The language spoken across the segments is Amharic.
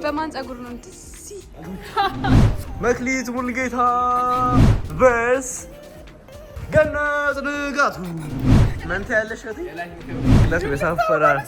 በማን ጸጉር ነው እንደዚህ? መክሊት ሙልጌታ ቨርስ ገነት ንጋቱ መንተ ያለሽ እህቴ ለምን ያሳፈራል?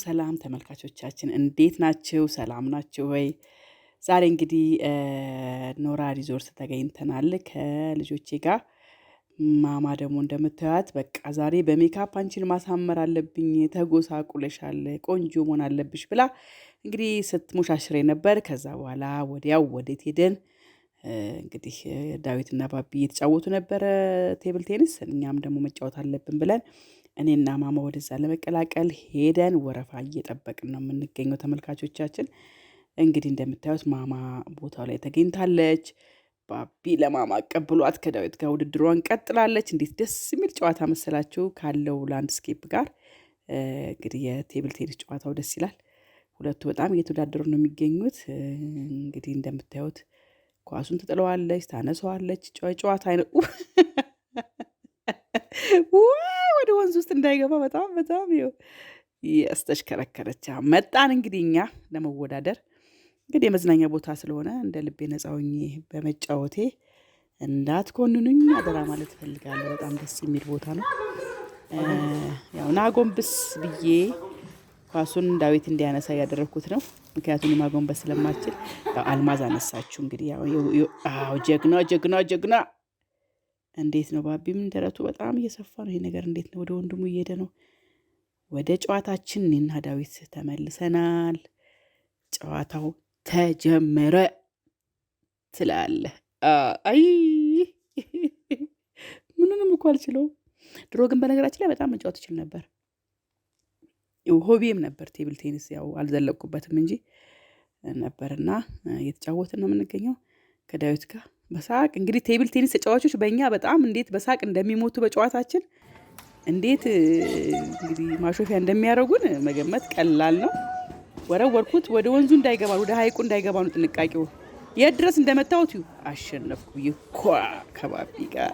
ሰላም ተመልካቾቻችን እንዴት ናችሁ? ሰላም ናችሁ ወይ? ዛሬ እንግዲህ ኖራ ሪዞርት ተገኝተናል ከልጆቼ ጋር። ማማ ደግሞ እንደምታዩት በቃ ዛሬ በሜካፕ አንቺን ማሳመር አለብኝ፣ ተጎሳቁለሻል፣ ቆንጆ መሆን አለብሽ ብላ እንግዲህ ስትሞሻሽሬ ነበር። ከዛ በኋላ ወዲያው ወዴት ሄደን እንግዲህ ዳዊትና ባቢ እየተጫወቱ ነበረ ቴብል ቴኒስ። እኛም ደግሞ መጫወት አለብን ብለን እኔና ማማ ወደዛ ለመቀላቀል ሄደን ወረፋ እየጠበቅን ነው የምንገኘው። ተመልካቾቻችን እንግዲህ እንደምታዩት ማማ ቦታው ላይ ተገኝታለች። ባቢ ለማማ አቀብሏት ከዳዊት ጋር ውድድሯን ቀጥላለች። እንዴት ደስ የሚል ጨዋታ መሰላችሁ! ካለው ላንድስኬፕ ጋር እንግዲህ የቴብል ቴኒስ ጨዋታው ደስ ይላል። ሁለቱ በጣም እየተወዳደሩ ነው የሚገኙት። እንግዲህ እንደምታዩት ኳሱን ትጥለዋለች፣ ታነሰዋለች። ጨዋታ አይነት ወደ ወንዝ ውስጥ እንዳይገባ በጣም ያስተሽከረከረች መጣን። እንግዲህ እኛ ለመወዳደር እንግዲህ የመዝናኛ ቦታ ስለሆነ እንደ ልቤ ነፃ ሆኜ በመጫወቴ እንዳትኮንኑኝ አደራ ማለት እፈልጋለሁ። በጣም ደስ የሚል ቦታ ነው። ያው ናጎንብስ ብዬ ኳሱን ዳዊት እንዲያነሳ ያደረኩት ነው። ምክንያቱም ማጎንበስ ስለማችል አልማዝ አነሳችሁ። እንግዲህ ያው ጀግና እንዴት ነው ባቢም ደረቱ በጣም እየሰፋ ነው። ይሄ ነገር እንዴት ነው? ወደ ወንድሙ እየሄደ ነው። ወደ ጨዋታችን እኔና ዳዊት ተመልሰናል። ጨዋታው ተጀመረ ትላለህ። አይ ምንንም እኮ አልችለውም። ድሮ ግን በነገራችን ላይ በጣም መጫወት ይችል ነበር። ሆቢም ነበር ቴብል ቴኒስ። ያው አልዘለቁበትም እንጂ ነበርና እየተጫወትን ነው የምንገኘው ከዳዊት ጋር በሳቅ። እንግዲህ ቴብል ቴኒስ ተጫዋቾች በእኛ በጣም እንዴት በሳቅ እንደሚሞቱ በጨዋታችን እንዴት እንግዲህ ማሾፊያ እንደሚያደርጉን መገመት ቀላል ነው። ወረወርኩት። ወደ ወንዙ እንዳይገባ ወደ ሐይቁ እንዳይገባ ነው ጥንቃቄው። የት ድረስ እንደመታወት አሸነፍኩ ይኳ ከባቢ ጋር።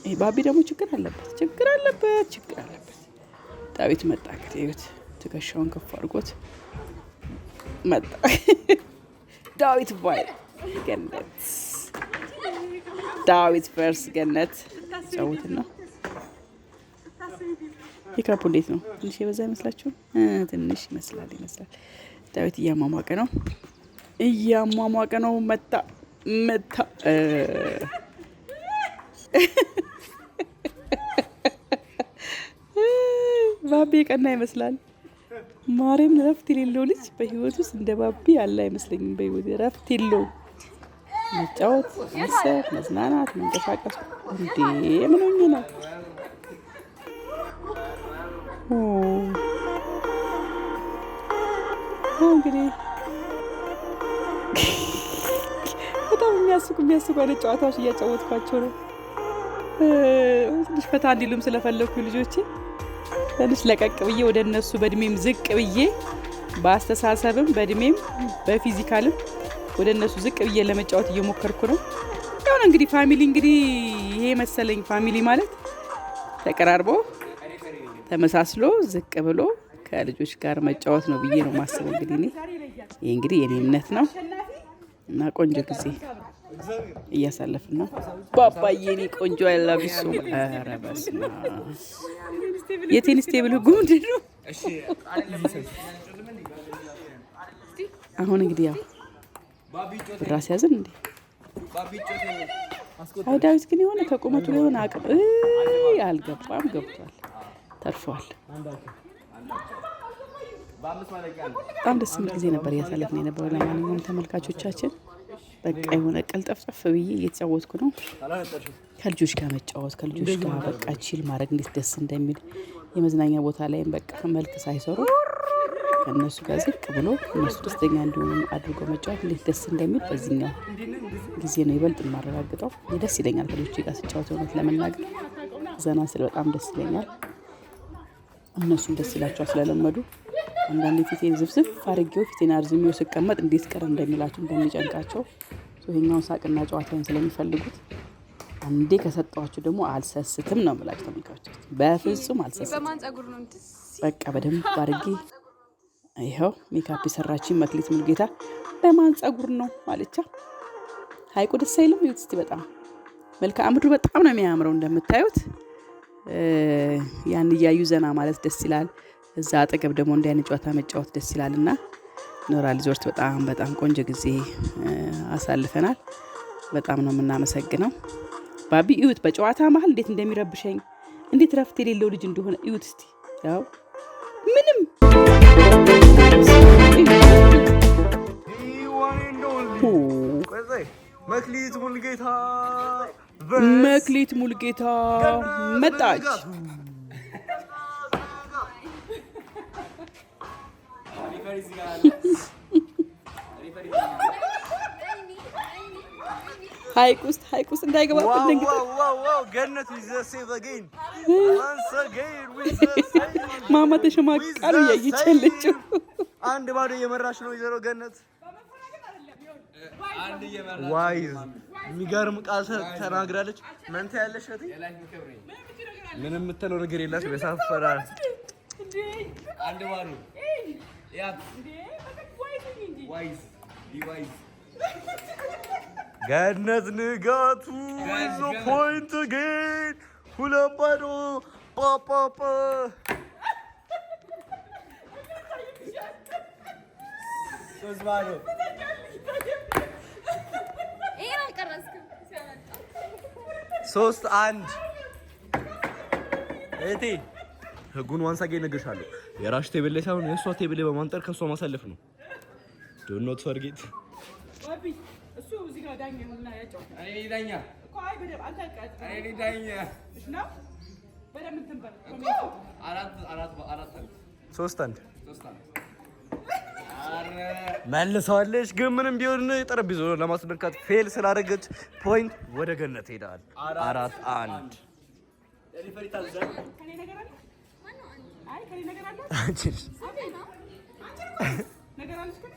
ይሄ ባቢ ደግሞ ችግር አለበት። ዳዊት መጣ። እንግዲህ ትከሻውን ከፍ አድርጎት መጣ። ዳዊት ባይ ገነት ዳዊት ፈርስ ገነት ጫውትና ፒካፑ እንዴት ነው? ትንሽ የበዛ ይመስላችሁ? ትንሽ ይመስላል። ዳዊት እያሟሟቀ ነው። መታ ባቢ ቀና ይመስላል። ማርያም ረፍት የሌለው ልጅ በህይወት ውስጥ እንደ ባቢ ያለ አይመስለኝም። በህይወት ረፍት የለው መጫወት፣ መሰብ፣ መዝናናት፣ መንቀሳቀስ እንዴ ምን ሆኜ ነው? እንግዲህ በጣም የሚያስቁ አይነት ጨዋታዎች እያጫወትኳቸው ነው። ትንሽ ፈታ እንዲሉም ስለፈለኩ ልጆቼ ትንሽ ለቀቅ ብዬ ወደ እነሱ በእድሜም ዝቅ ብዬ በአስተሳሰብም በእድሜም በፊዚካልም ወደ እነሱ ዝቅ ብዬ ለመጫወት እየሞከርኩ ነው። ያው እንግዲህ ፋሚሊ እንግዲህ ይሄ መሰለኝ ፋሚሊ ማለት ተቀራርቦ ተመሳስሎ ዝቅ ብሎ ከልጆች ጋር መጫወት ነው ብዬ ነው ማስበው። እንግዲህ ይሄ እንግዲህ የኔ እምነት ነው እና ቆንጆ ጊዜ እያሳለፍን ነው። ባባዬ የኔ ቆንጆ አይላብሱ። ኧረ በስመ አብ የቴኒስ ቴብል ህጉ ምንድን ነው? አሁን እንግዲህ ያው ራስ ያዝን እንዴ አይ ዳዊት ግን የሆነ ከቁመቱ የሆነ አቅም አልገባም፣ ገብቷል፣ ተርፏል። በጣም ደስ የሚል ጊዜ ነበር እያሳለፍን የነበረው። ለማንኛውም ተመልካቾቻችን በቃ የሆነ ቀልጠፍጠፍ ብዬ እየተጫወትኩ ነው። ከልጆች ጋር መጫወት ከልጆች ጋር በቃ ቺል ማድረግ እንዴት ደስ እንደሚል የመዝናኛ ቦታ ላይም በቃ መልክ ሳይሰሩ ከእነሱ ጋር ዝቅ ብሎ እነሱ ደስተኛ እንዲሆኑ አድርጎ መጫወት እንዴት ደስ እንደሚል በዚህኛው ጊዜ ነው ይበልጥ የማረጋግጠው። ደስ ይለኛል ከልጆች ጋር ስጫወት እውነት ለመናገር ዘና ስል በጣም ደስ ይለኛል። እነሱም ደስ ይላቸዋል ስለለመዱ። አንዳንዴ ፊቴን ዝብዝብ አድርጌው ፊቴን አርዝሜው ስቀመጥ እንዴት ቀር እንደሚላቸው እንደሚጨንቃቸው ይሄኛውን ሳቅና ጨዋታውን ስለሚፈልጉት አንዴ ከሰጠኋቸው ደግሞ አልሰስትም ነው የምላቸው ተመልካቾች። በፍጹም አልሰስትም። በቃ በደንብ አድርጌ ይኸው ሜካፕ የሰራችኝ መክሊት ሙሉጌታ በማን ጸጉር ነው ማለቻ። ሀይቁ ደስ አይልም? ይሁት እስቲ በጣም መልክዓ ምድሩ በጣም ነው የሚያምረው እንደምታዩት። ያን እያዩ ዘና ማለት ደስ ይላል። እዛ አጠገብ ደግሞ እንዲህ አይነት ጨዋታ መጫወት ደስ ይላልና ኖራ ሪዞርት በጣም ቆንጆ ጊዜ አሳልፈናል። በጣም ነው የምናመሰግነው። ባቢ እዩት በጨዋታ መሀል እንዴት እንደሚረብሸኝ እንዴት ረፍት የሌለው ልጅ እንደሆነ እዩት እስቲ። ያው ምንም መክሊት ሙሉጌታ መጣች። ሀይቅ ውስጥ እንዳይገባ ማማ ተሸማቃሉ እያየች ያለችው። አንድ ባዶ እየመራች ነው ወይዘሮ ገነት። ዋይዝ የሚገርም ቃል ተናግራለች። መንታ ያለሽ እህቴ ምንም የምትለው ነገር የላትም። ያሳፈራል። አንድ ባዶ ገነት ንጋቱ is a point again ሁለት ባዶ ፓፓፓ ሶስት ባዶ ሶስት አንድ እህቴ ህጉን ዋንሳ ገኝ ነግርሻለሁ። የራሽ ቴብል ላይ ሳይሆን የእሷ ቴብል ላይ በማንጠር ከእሷ ማሳለፍ ነው። do not forget ባቢ እሱ እዚህ ጋር ዳኛ ነውና ያጫው እኔ ዳኛ እኮ አይ በደም አንተ አቃጥ እኔ ዳኛ እሺ ነው በደም እንተንበል አራት ሶስት አንድ መልሰዋለች። ግን ምንም ቢሆን ጠረጴዛው ለማስነካት ፌል ስላደረገች ፖይንት ወደ ገነት ሄዳል። 4-1 ሪፈሪ ታዘዘ። ከኔ ነገር አለ ማነው? አይ ከኔ ነገር አለ አንቺ ነገር አለሽ ከኔ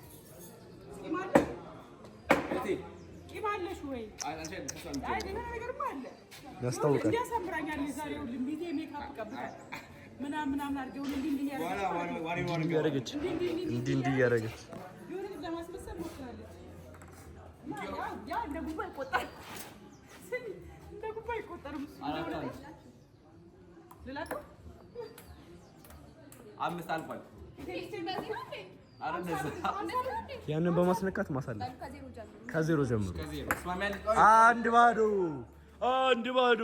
ይማል ይማልሽ ወይ አይ ነገርማ አለ ያስታውቃል። እንዲያሳምራኛል ዛሬው ልምቢቴ ሜካፕ ቀብታ ምናምን አድርገው እንዲህ ያደረገች እንዲህ ያደረገች የሆነ ለማስመሰል ሞክራለች። ያ እንደ ጉባ ይቆጣል። እንደ ጉባ ይቆጠርም ለላቱ አምስት አልፏል። ያንን በማስነካት ማሳለፍ ከዜሮ ጀምሮ አንድ ባዶ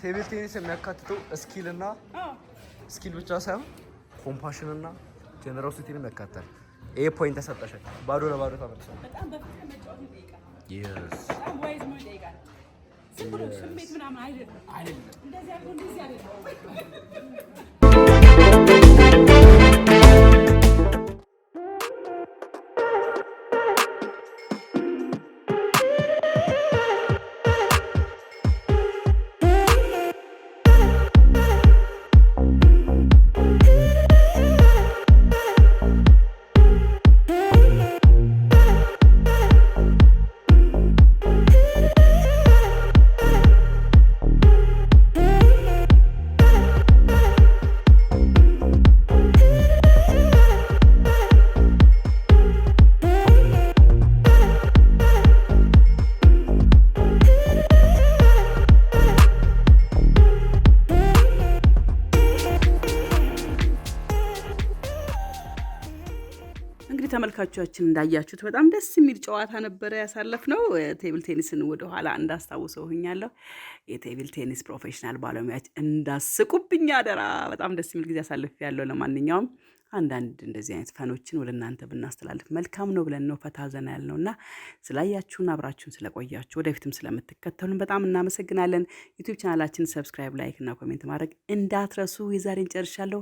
ቴብል ቴኒስ የሚያካትተው ስኪል ብቻ ሳይሆን ኮምፓሽን እና ጀነሮሲቲንም ያካትታል። ይሄ ፖይንት ተሰጠሻል። ባዶ ለባዶ ተመልሰው በጣም በፍቅር መጫወት ይጠይቃል። በጣም ዋይዝ ነው ይጠይቃል። ዝም ብሎ ስሜት ምናምን አይደለም። እንደዚህ አድርጎ እንደዚህ አይደለም። ተመልካቾቻችን እንዳያችሁት በጣም ደስ የሚል ጨዋታ ነበረ ያሳለፍነው። ቴብል ቴኒስን ወደ ኋላ እንዳስታውሰው ሆኛለሁ። የቴብል ቴኒስ ፕሮፌሽናል ባለሙያዎች እንዳስቁብኝ አደራ። በጣም ደስ የሚል ጊዜ አሳልፌያለሁ። ለማንኛውም አንዳንድ እንደዚህ አይነት ፈኖችን ወደ እናንተ ብናስተላልፍ መልካም ነው ብለን ነው ፈታ ዘና ያልነውና ስላያችሁን አብራችሁን ስለቆያችሁ ወደፊትም ስለምትከተሉን በጣም እናመሰግናለን። ዩቲዩብ ቻናላችን ሰብስክራይብ፣ ላይክ እና ኮሜንት ማድረግ እንዳትረሱ። የዛሬን ጨርሻለሁ።